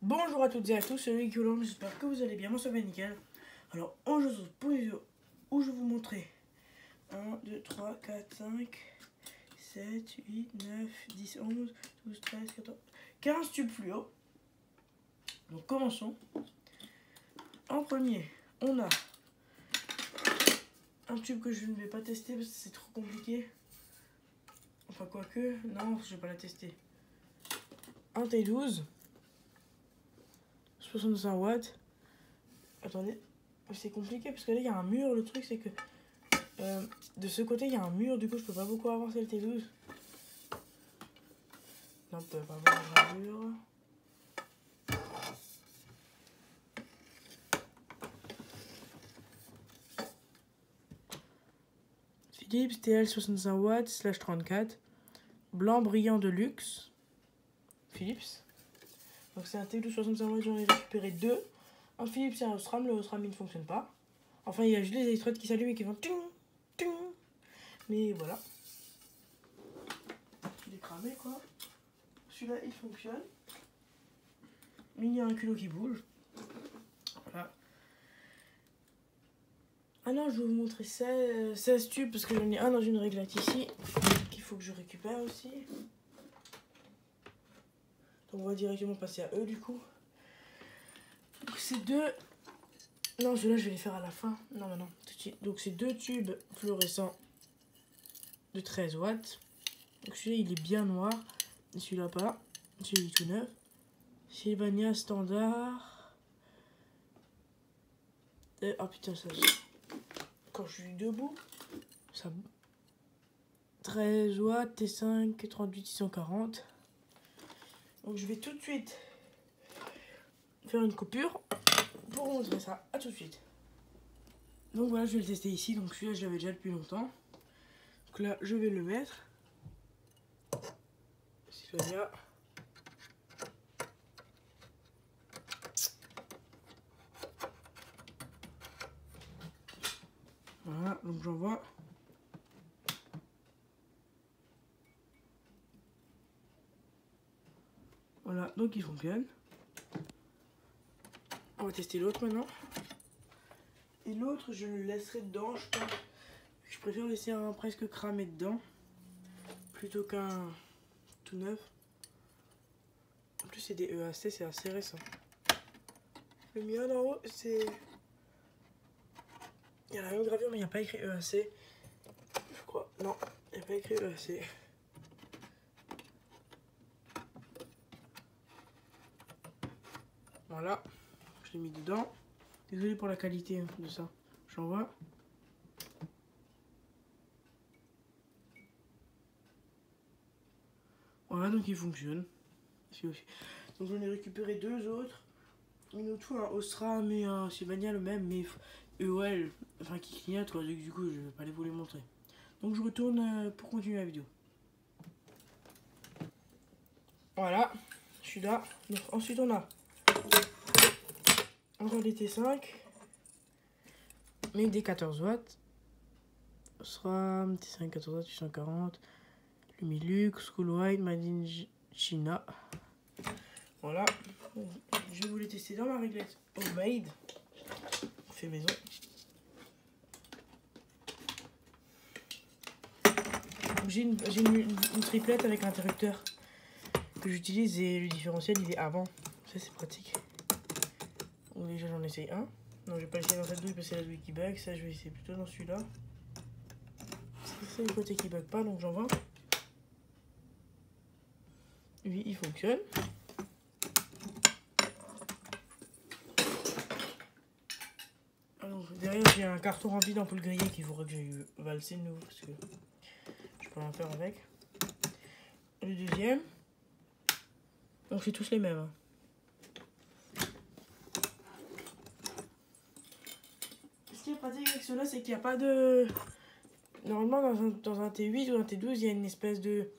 Bonjour à toutes et à tous, c'est Loïc Hollande, j'espère que vous allez bien, moi ça va nickel. Alors aujourd'hui pour une vidéo où je vais vous montrer 1, 2, 3, 4, 5, 7, 8, 9, 10, 11, 12, 13, 14, 15 tubes fluo. Donc commençons. En premier, on a un tube que je ne vais pas tester parce que c'est trop compliqué. Enfin quoique, non, je vais pas la tester. Un T12. 65 watts. Attendez, c'est compliqué parce que là il y a un mur. Le truc c'est que de ce côté il y a un mur, du coup je peux pas beaucoup avancer le T12. Non, on peut pas voir la gravure. Philips TL 65 watts / 34. Blanc brillant de luxe. Philips. Donc c'est un T12 65 watts, j'en ai récupéré deux. Un Philips et un Osram. Le Osram il ne fonctionne pas. Enfin il y a juste les électrodes qui s'allument et qui font ting ting. Mais voilà. Il est cramé quoi. Celui-là il fonctionne. Mais il y a un culot qui bouge. Voilà. Ah non, je vais vous montrer 16 tubes parce que j'en ai un dans une réglette ici qu'il faut que je récupère aussi. Donc on va directement passer à eux du coup. Donc c'est deux... Non, ceux-là je vais les faire à la fin. Non, tout de suite. Donc c'est deux tubes fluorescents de 13 watts. Donc celui-là il est bien noir. Et celui-là pas. Celui-là il est tout neuf. Sylvania standard. Oh putain, ça... Quand je suis debout, ça... 13 watts, T5, 38, 640. Donc je vais tout de suite faire une coupure pour vous montrer ça. A tout de suite. Donc voilà, je vais le tester ici. Donc celui-là, je l'avais déjà depuis longtemps. Donc là, je vais le mettre. Sylvania. Voilà, donc j'envoie. Voilà, donc il fonctionne. On va tester l'autre maintenant. Et l'autre, je le laisserai dedans, je pense. Je préfère laisser un presque cramé dedans plutôt qu'un tout neuf. En plus, c'est des EAC, c'est assez récent. Le mien d'en haut, c'est... Il y a la même gravure, mais il n'y a pas écrit EAC. Je crois. Non, il n'y a pas écrit EAC. Voilà, je l'ai mis dedans. Désolé pour la qualité de ça. J'envoie. Voilà, donc il fonctionne. Donc j'en ai récupéré deux autres. Une autre fois un Osram et un Sylvania le même, mais EOL, enfin qui clignote quoi. Du coup, je vais pas vous les montrer. Donc je retourne pour continuer la vidéo. Voilà, je suis là. Donc ensuite on a encore des T5, mais des 14 watts. SRAM, T5 14 watts, 840, Lumilux, School White, Made in China. Voilà, je vais vous les tester dans ma réglette homemade, fait maison. J'ai une triplette avec l'interrupteur que j'utilise et le différentiel il est avant. Ça c'est pratique. Donc déjà j'en essaye un. Non, je vais pas essayer dans cette douille parce que c'est la douille qui bug. Ça je vais essayer plutôt dans celui-là. C'est le côté qui bug pas, donc j'en vois. Lui il fonctionne. Alors, derrière j'ai un carton rempli d'ampoules grillées qu'il faudrait que j'aille valser de nouveau parce que je peux rien faire avec. Le deuxième. Donc c'est tous les mêmes. Hein. Ce qui est pratique avec ceux-là, c'est qu'il n'y a pas de... Normalement, dans un T8 ou un T12, il y a une espèce de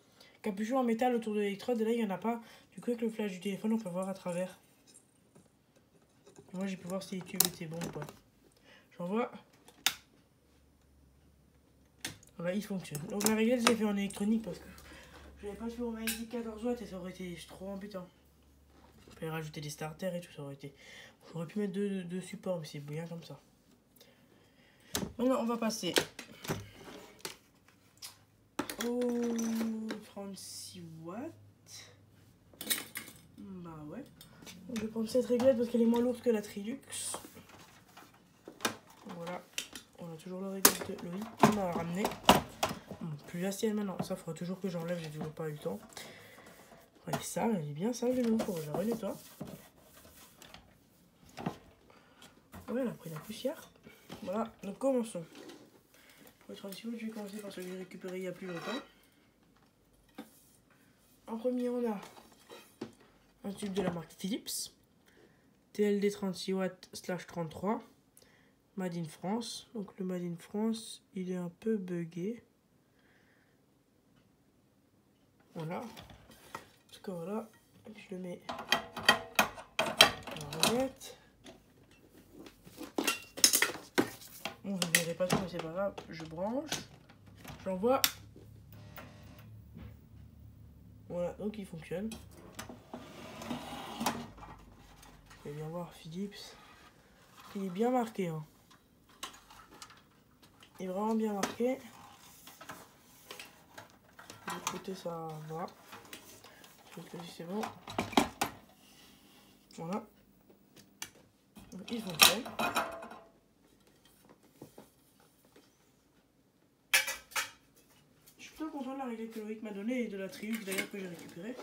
capuchon en métal autour de l'électrode. Et là, il n'y en a pas. Du coup, avec le flash du téléphone, on peut voir à travers. Moi, j'ai pu voir si les tubes étaient bons ou pas. J'envoie. Voilà, il fonctionne. Donc la réglette, j'ai fait en électronique parce que je n'avais pas sur ma 14 watts et ça aurait été trop embêtant. fallait rajouter des starters et tout, ça aurait été... J'aurais pu mettre deux supports, mais c'est bien comme ça. Maintenant, on va passer au 36 watts. Bah ouais. Je vais prendre cette réglette parce qu'elle est moins lourde que la Trilux. Voilà. On a toujours la réglette de Loïc. On a ramené. Plus la sienne maintenant. Ça fera toujours que j'enlève, j'ai toujours pas eu le temps. Elle est sale, elle est bien sale de nous. Faut que je la renettoie. Ouais, elle a pris la poussière. Voilà, donc commençons. Pour les 36 watts, je vais commencer par ce que j'ai récupéré il y a plus longtemps. En premier, on a un tube de la marque Philips. TLD 36 watts / 33. Made in France. Donc le Made in France, il est un peu buggé. Voilà. Parce que voilà, je le mets dans la roulette. Bon, vous ne verrez pas tout, mais c'est pas grave. Je branche. J'envoie. Voilà, donc il fonctionne. Vous pouvez bien voir Philips. Il est bien marqué. Hein. Il est vraiment bien marqué. De l'autre côté, ça va. De l'autre côté, c'est bon. Voilà. Donc, il fonctionne. Je suis plutôt content de la réglette que Loïc m'a donnée et de la Triux d'ailleurs que j'ai récupérée.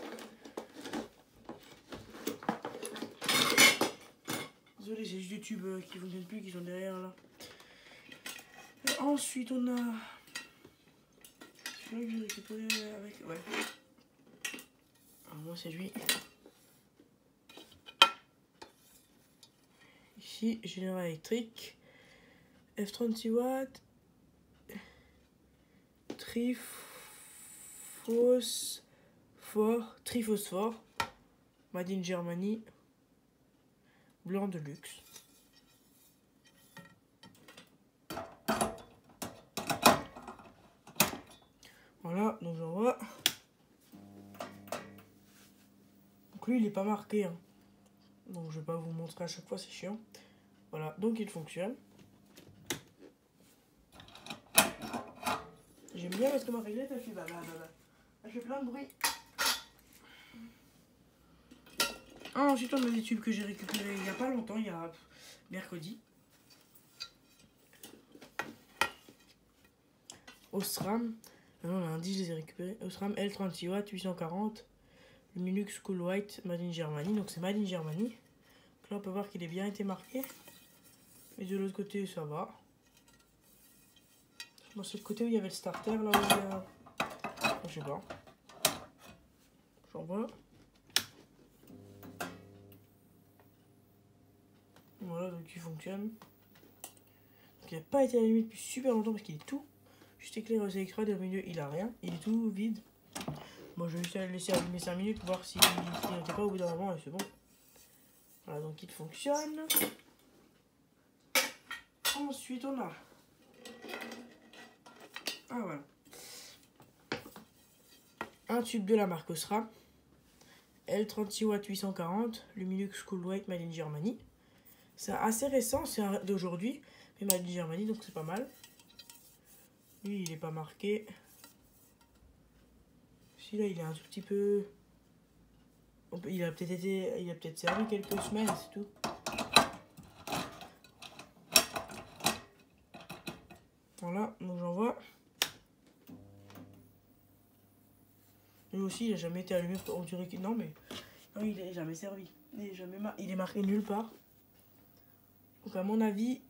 Désolé, c'est juste des tubes qui ne fonctionnent plus, qui sont derrière là. Et ensuite, on a celui que j'ai récupéré avec. Ouais. Alors, moi, c'est lui. Ici, générateur électrique. F36 watts. Triphosphore. Made in Germany. Blanc de luxe. Voilà, donc j'en vois. Donc lui, il n'est pas marqué. Hein. Donc je vais pas vous montrer à chaque fois, c'est chiant. Voilà, donc il fonctionne. J'aime bien parce que ma réglette, elle fait elle fait plein de bruit. Ah, ensuite, on a des tubes que j'ai récupérés il n'y a pas longtemps, il y a mercredi. Osram. Non, lundi, je les ai récupérés. Osram L36 watts 840. Luminux Cool White Made in Germany. Donc, c'est Made in Germany. Donc là, on peut voir qu'il a bien été marqué. Et de l'autre côté, ça va. Bon, c'est le côté où il y avait le starter, là où il y a... Je sais pas. J'en vois. Voilà, donc il fonctionne. Donc, il n'a pas été allumé depuis super longtemps parce qu'il est tout juste éclairé aux électrodes et au milieu, il a rien. Il est tout vide. Bon, je vais juste le laisser allumer 5 minutes pour voir s'il n'était pas au bout d'un moment et c'est bon. Voilà, donc il fonctionne. Ensuite, on a... Ah, voilà. Un tube de la marque Osram. L36 watts 840. Luminux Cool White Made in Germany. C'est assez récent, c'est d'aujourd'hui. Mais Made in Germany, donc c'est pas mal. Lui, il n'est pas marqué. Celui-là, il est un tout petit peu... Il a peut-être servi quelques semaines, c'est tout. Voilà, donc j'en vois. Lui aussi, il n'a jamais été allumé. On dirait que... Non, mais... Non, il n'est jamais servi. Il est marqué nulle part. Donc à mon avis...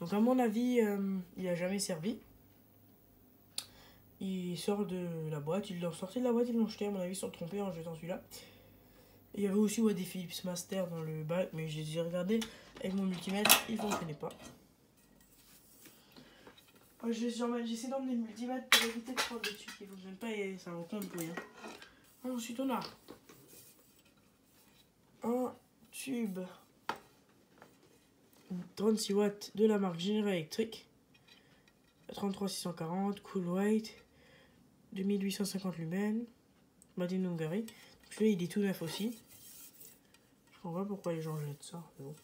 il n'a jamais servi. Il sort de la boîte. Ils l'ont sorti de la boîte, ils l'ont jeté. À mon avis, ils se sont trompés en jetant celui-là. Il y avait aussi des Philips Master dans le bac, mais j'ai regardé avec mon multimètre, il ne fonctionnait pas. J'essaie d'emmener le multimètre pour éviter de prendre des tubes qui ne fonctionnent pas et ça en compte pour rien. Ensuite, on a un tube 36 watts de la marque General Electric. 33640, Cool White, 2850 lumens, Made in Hungary. Celui-là, il est tout neuf aussi. Je comprends pas pourquoi les gens jettent ça. Mais bon,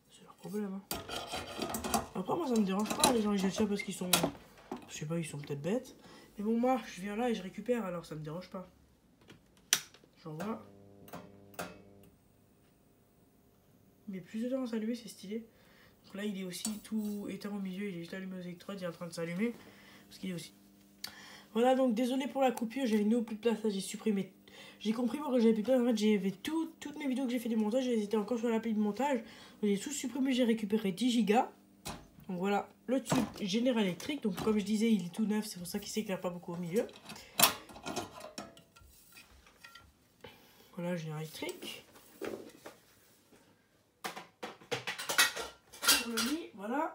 c'est leur problème. Hein. Après, moi, ça me dérange pas. Les gens, ils jettent ça parce qu'ils sont... Je sais pas, ils sont peut-être bêtes. Mais bon, moi, je viens là et je récupère, alors ça me dérange pas. J'en vois. Il met plus de temps à s'allumer, c'est stylé. Donc là, il est aussi tout éteint au milieu. Il est juste allumé aux électrodes, il est en train de s'allumer. Parce qu'il est aussi... Voilà, donc désolé pour la coupure, j'avais nous plus de place, là j'ai supprimé. J'ai compris pourquoi j'avais plus de place. En fait, j'avais toutes mes vidéos que j'ai fait du montage, elles étaient encore sur l'appli de montage. J'ai tout supprimé, j'ai récupéré 10 Go. Donc voilà, le tube General Electric. Donc comme je disais, il est tout neuf, c'est pour ça qu'il s'éclaire pas beaucoup au milieu. Voilà, General Electric. Pour le lit, voilà.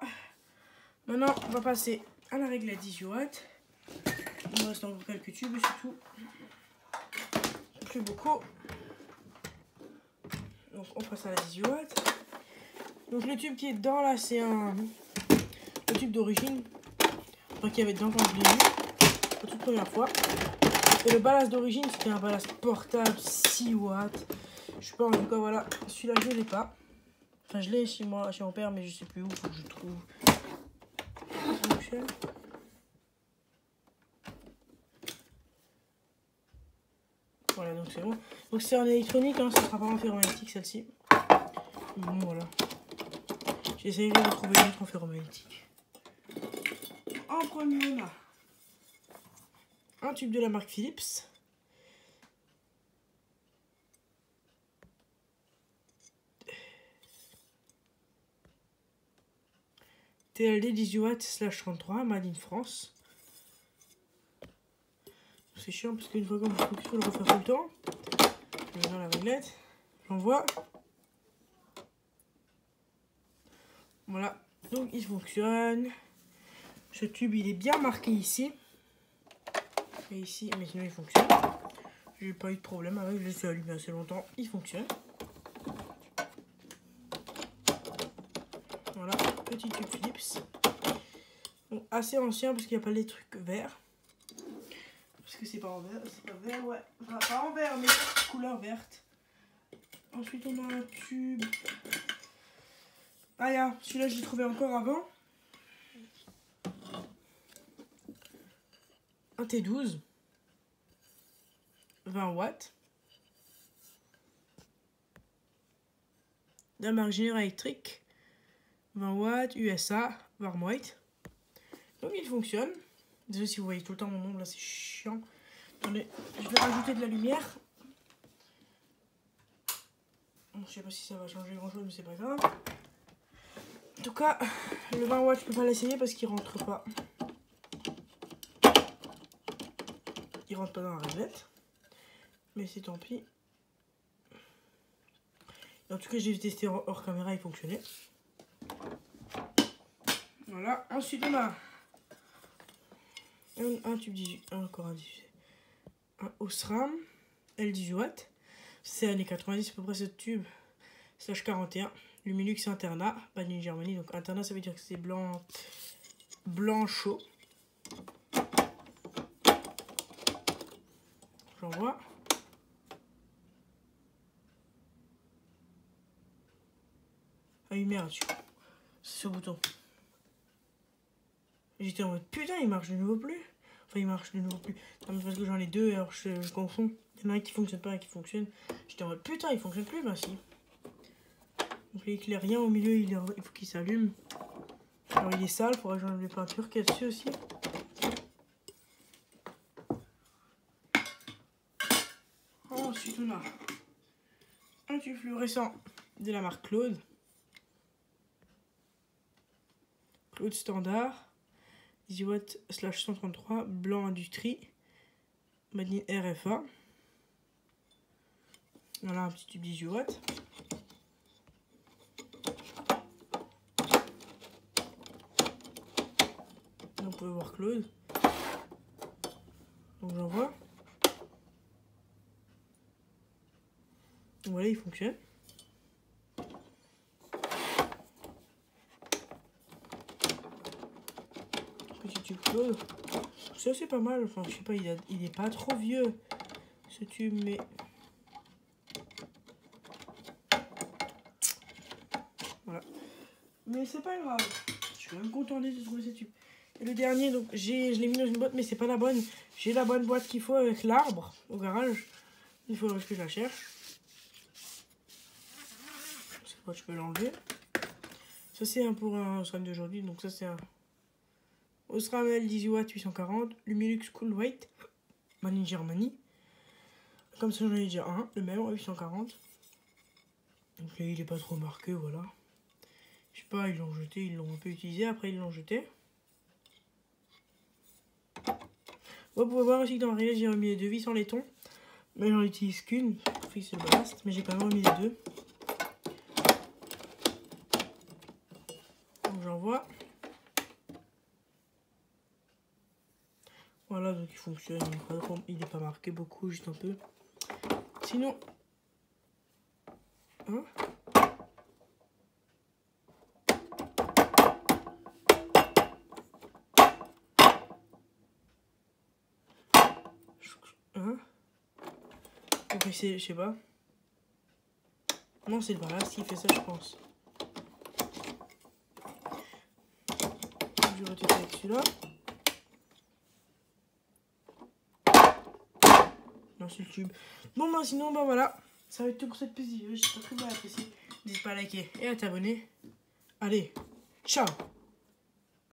Maintenant, on va passer à la règle à 18 watts. Il me reste encore quelques tubes, c'est tout. Plus beaucoup. Donc on passe à la 18 watts. Donc le tube qui est dedans là, c'est le tube d'origine. Enfin, qu'il y avait dedans quand je l'ai mis. La toute première fois. Et le ballast d'origine, c'était un ballast portable 6 watts. Je sais pas, en tout cas voilà. Celui-là, je l'ai pas. Enfin, je l'ai chez moi, chez mon père, mais je sais plus où. Faut que je trouve. Voilà, donc c'est bon. Donc c'est en électronique, hein, ça sera pas en ferromagnétique celle-ci. Bon, voilà. J'essayerai de trouver une autre en ferromagnétique. En premier, on a un tube de la marque Philips. TLD 18 watts / 33, Made in France. C'est chiant parce qu'une fois qu'on il faut le refaire tout le temps. Je mets dans la réglette. J'envoie. Voilà. Donc il fonctionne. Ce tube il est bien marqué ici. Et ici, mais sinon il fonctionne. J'ai pas eu de problème avec, je l'ai fait allumer assez longtemps. Il fonctionne. Voilà, petit tube Philips. Bon, assez ancien parce qu'il n'y a pas les trucs verts. Parce que c'est pas en vert, c'est pas vert, ouais. Enfin, pas en vert, mais couleur verte. Ensuite, on a un tube. Ah, celui-là, je l'ai trouvé encore avant. Un T12. 20 watts. La marque General Electric. 20 watts, USA, Warm White. Donc, il fonctionne. Désolé si vous voyez tout le temps mon ombre, là, c'est chiant. Attendez, je vais rajouter de la lumière. Bon, je sais pas si ça va changer grand chose, mais c'est pas grave. En tout cas, le 20 watts, je peux pas l'essayer parce qu'il rentre pas. Il rentre pas dans la réglette. Mais c'est tant pis. En tout cas, j'ai testé hors caméra, il fonctionnait. Voilà. Ensuite, on a un tube 18, encore un 18. Un Osram L18 watts. C'est années 90 à peu près ce tube. / 41. Lumilux Interna, pas d'une Germanie. Donc Interna, ça veut dire que c'est blanc chaud. J'envoie. Ah oui, merde, c'est ce bouton. J'étais en mode putain, il marche de nouveau plus. Enfin, il marche de nouveau plus. Non, mais parce que j'en ai deux, alors je confonds. Il y en a un qui fonctionne pas, un qui fonctionne. J'étais en mode putain, il fonctionne plus, bah si. Donc il éclaire rien au milieu, il faut qu'il s'allume. Alors il est sale, il faudra que j'enlève les peintures qu'il y a dessus aussi. Ensuite on a un tube fluorescent de la marque Claude. Claude standard. 10 watts / 133, blanc industrie. Made in RFA. Voilà un petit tube 18 watts. On peut voir Claude. Donc j'envoie. Voilà, il fonctionne. Petit tube Claude. Ça c'est pas mal. Enfin, je sais pas, il est pas trop vieux ce tube, mais Voilà. Mais c'est pas grave. Je suis quand même content de trouver ces tubes. Et le dernier, donc je l'ai mis dans une boîte, mais c'est pas la bonne. J'ai la bonne boîte qu'il faut avec l'arbre au garage. Il faudrait que je la cherche. Cette boîte, je peux l'enlever. Ça, c'est un pour un SRAM d'aujourd'hui. Donc, ça, c'est un Osramel 18 watts 840. Lumilux Cool Weight. Made in Germany. Comme ça, j'en ai déjà un, le même, 840. Donc là, il est pas trop marqué, voilà. Je sais pas, ils l'ont jeté, ils l'ont un peu utilisé, après ils l'ont jeté. Vous pouvez voir aussi que dans le réel, j'ai remis les deux vis en laiton. Mais j'en utilise qu'une pour fixer le ballast, mais j'ai quand même remis les deux. Donc j'en vois. Voilà, donc il fonctionne, il n'est pas marqué beaucoup, juste un peu. Sinon... Hein? Hein? Ok, je sais pas. Non, c'est le ballast qui fait ça, je pense. Je vais retirer avec celui-là. Non, c'est le tube. Bon, bah sinon, bah voilà. Ça va être tout pour cette petite vidéo. J'espère que vous avez apprécié. N'hésitez pas à liker et à t'abonner. Allez, ciao!